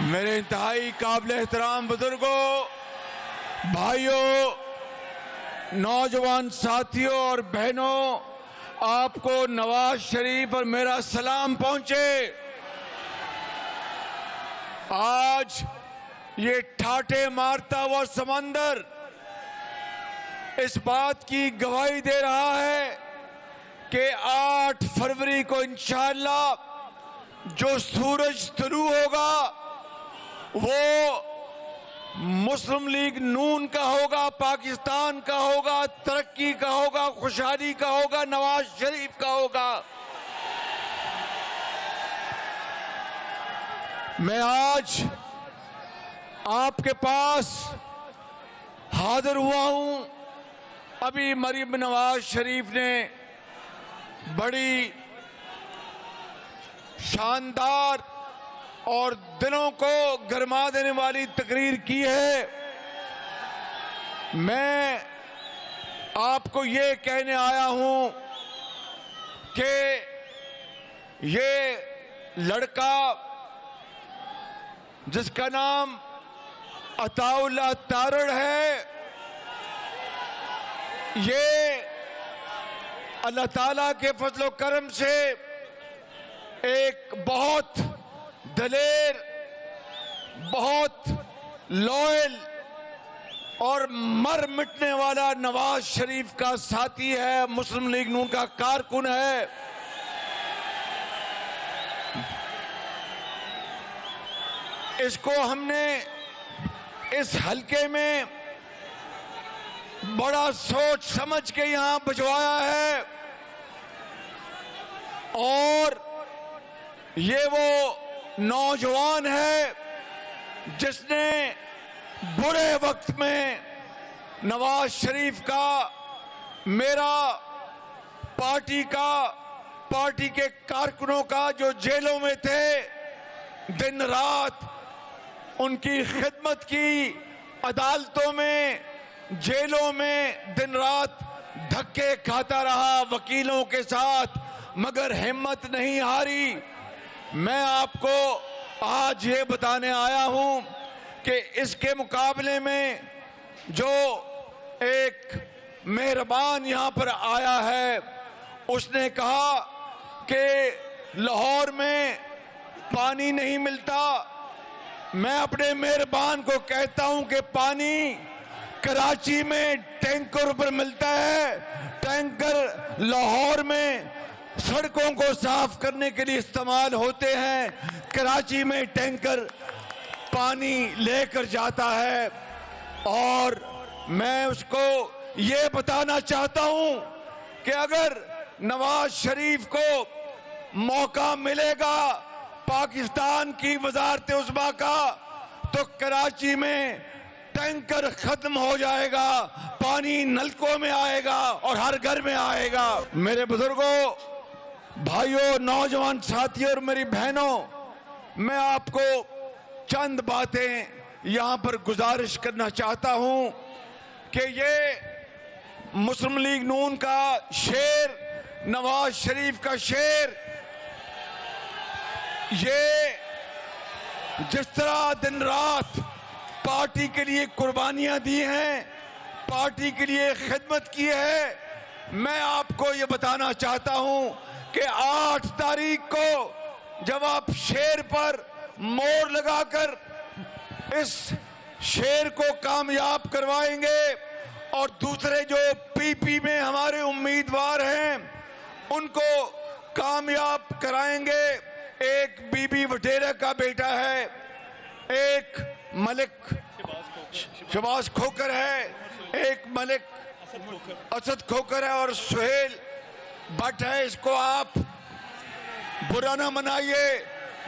میرے انتہائی قابل احترام بزرگوں، بھائیوں، نوجوان ساتھیوں اور بہنوں، آپ کو نواز شریف اور میرا سلام پہنچے۔ آج یہ ٹھاٹھے مارتا ہوا سمندر اس بات کی گواہی دے رہا ہے کہ 8 فروری کو انشاءاللہ جو سورج طلوع ہوگا وہ مسلم لیگ نون کا ہوگا، پاکستان کا ہوگا، ترقی کا ہوگا، خوشحالی کا ہوگا، نواز شریف کا ہوگا۔ میں آج آپ کے پاس حاضر ہوا ہوں۔ ابھی مریم نواز شریف نے بڑی شاندار اور دلوں کو گرما دینے والی تقریر کی ہے۔ میں آپ کو یہ کہنے آیا ہوں کہ یہ لڑکا جس کا نام عطا اللہ تارڑ ہے، یہ اللہ تعالیٰ کے فضل و کرم سے ایک بہت دلیر، بہت لوئل اور مر مٹنے والا نواز شریف کا ساتھی ہے، مسلم لیگ نون کا کارکن ہے۔ اس کو ہم نے اس حلقے میں بڑا سوچ سمجھ کے یہاں بھجوایا ہے، اور یہ وہ نوجوان ہے جس نے برے وقت میں نواز شریف کا، میرا، پارٹی کے کارکنوں کا جو جیلوں میں تھے، دن رات ان کی خدمت کی، عدالتوں میں، جیلوں میں دن رات دھکے کھاتا رہا وکیلوں کے ساتھ، مگر ہمت نہیں ہاری۔ میں آپ کو آج یہ بتانے آیا ہوں کہ اس کے مقابلے میں جو ایک مہربان یہاں پر آیا ہے، اس نے کہا کہ لاہور میں پانی نہیں ملتا۔ میں اپنے مہربان کو کہتا ہوں کہ پانی کراچی میں ٹینکر پر ملتا ہے، ٹینکر لاہور میں سڑکوں کو صاف کرنے کے لیے استعمال ہوتے ہیں، کراچی میں ٹینکر پانی لے کر جاتا ہے۔ اور میں اس کو یہ بتانا چاہتا ہوں کہ اگر نواز شریف کو موقع ملے گا پاکستان کی وزارت عظمیٰ کا، تو کراچی میں ٹینکر ختم ہو جائے گا، پانی نلکوں میں آئے گا اور ہر گھر میں آئے گا۔ میرے بزرگوں، بھائیوں، نوجوان ساتھیوں اور میری بہنوں، میں آپ کو چند باتیں یہاں پر گزارش کرنا چاہتا ہوں کہ یہ مسلم لیگ نون کا شیر، نواز شریف کا شیر، یہ جس طرح دن رات پارٹی کے لیے قربانیاں دی ہیں، پارٹی کے لیے خدمت کی ہے، میں آپ کو یہ بتانا چاہتا ہوں کہ 8 تاریخ کو جب آپ شیر پر مور لگا کر اس شیر کو کامیاب کروائیں گے اور دوسرے جو پی پی میں ہمارے امیدوار ہیں ان کو کامیاب کرائیں گے۔ ایک بی بی وٹیرا کا بیٹا ہے، ایک ملک شباز کھوکر ہے، ایک ملک اسد کھوکر ہے، اور سہیل بٹ ہے۔ اس کو آپ برا نہ منائیے،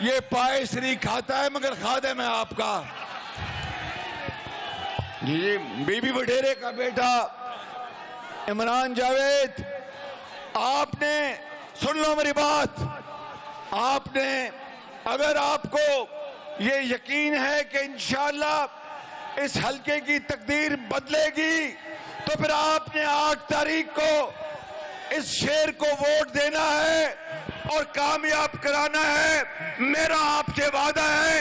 یہ پائس نہیں کھاتا ہے مگر خادم ہے آپ کا۔ جی، بی بی وٹیرے کا بیٹا عمران جاوید، آپ نے سن لو میری بات، آپ نے، اگر آپ کو یہ یقین ہے کہ انشاءاللہ اس حلقے کی تقدیر بدلے گی، تو پھر آپ نے 8 تاریخ کو اس شیر کو ووٹ دینا ہے اور کامیاب کرانا ہے۔ میرا آپ سے وعدہ ہے